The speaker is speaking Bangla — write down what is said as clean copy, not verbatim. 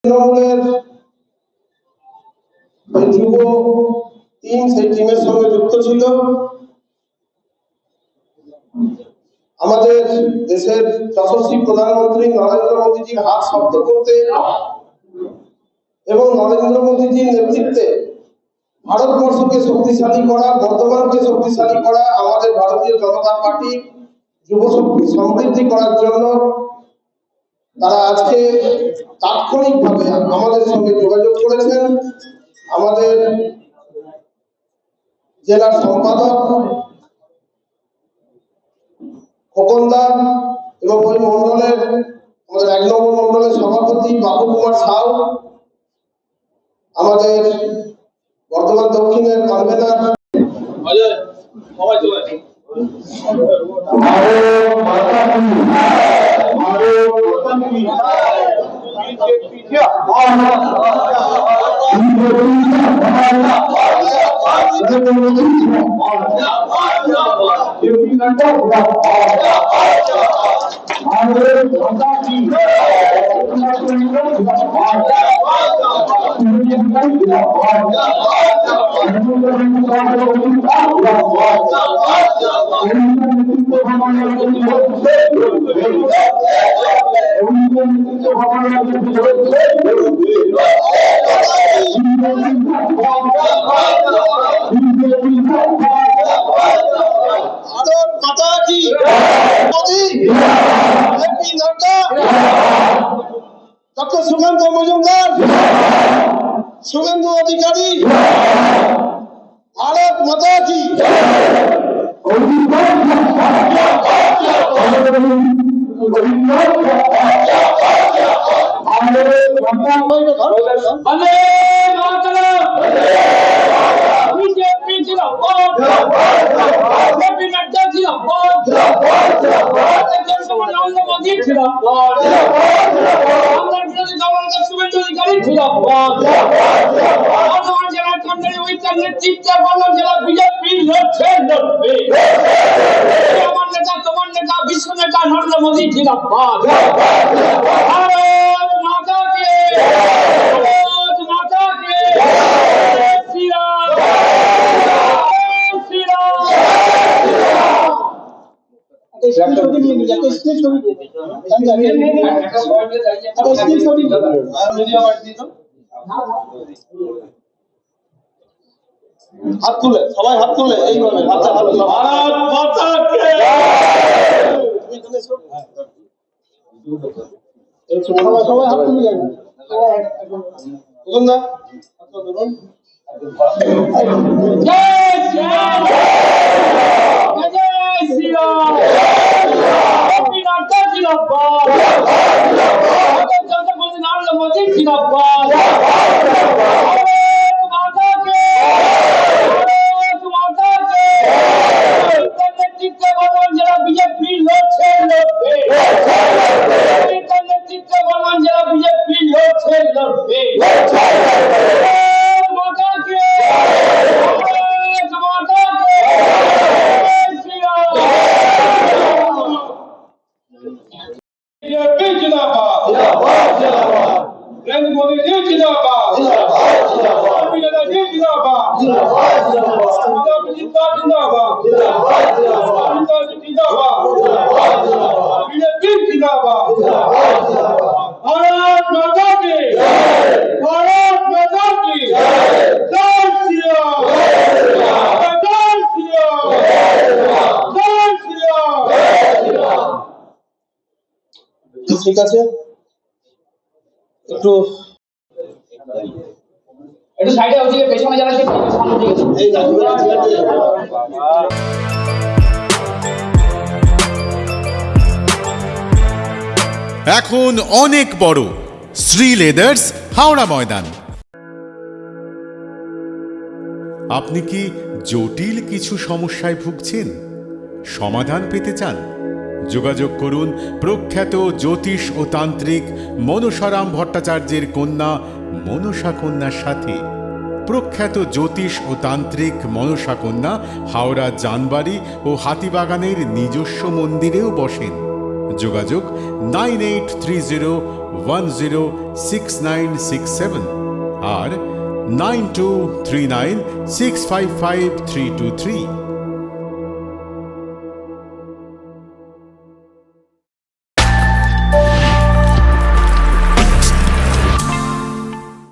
তৃণমূলের যুব টিম সেই টিমের সঙ্গে যুক্ত ছিল। আমাদের দেশের যশস্বী প্রধানমন্ত্রী নরেন্দ্র মোদীজির হাত শক্ত করতে এবং নরেন্দ্র মোদীজির নেতৃত্বে ভারতবর্ষকে শক্তিশালী করা, বর্তমানকে শক্তিশালী করা, আমাদের ভারতীয় জনতা পার্টি যুব শক্তি সমৃদ্ধি করার জন্য তারা আজকে তাৎক্ষণিকভাবে আমাদের সঙ্গে যোগাযোগ করেছেন। আমাদের জেলার সম্পাদক খোকনদা এবং ওই মন্ডলের আমাদের 1 নম্বর মন্ডলের সভাপতি বাবু কুমার সাউ, আমাদের বর্ধমান দক্ষিণের কনভেনার ডক্টর সুকান্ত মজুমদার, শুভেন্দু অধিকারী, ভারত মাতা কি। বিশ্ব নেতা নরেন্দ্র মোদী জিন্দাবাদ। ভারত মাতা কে, ভারত মাতা কে, শ্রী রাম, শ্রী রাম। হাত তুলে, সবাই হাত তুলে, এইভাবে হাতে হাত তুলে। ভারত মাতা কে। সবাই হাত তুলে যাবেন। বলুন না, জয় শ্রীরাম, জয় শ্রীরাম, জিন্দাবাদ, নরেন্দ্র মোদী জিন্দাবাদ। ঠিক আছে, একটু সাইডে ওদিকে পেছনে যারা আছে সামনে দিকে এই এখন অনেক বড় শ্রী লেদার্স হাওড়া ময়দান। আপনি কি জটিল কিছু সমস্যায় ভুগছেন? সমাধান পেতে চান? যোগাযোগ করুন প্রখ্যাত জ্যোতিষ ও তান্ত্রিক মনসারাম ভট্টাচার্যের কন্যা মনসা কন্যার সাথে। প্রখ্যাত জ্যোতিষ ও তান্ত্রিক মনসা কন্যা হাওড়া জানবাড়ি ও হাতিবাগানের নিজস্ব মন্দিরেও বসেন। যোগাযোগ 9830106967 আর 9239655323।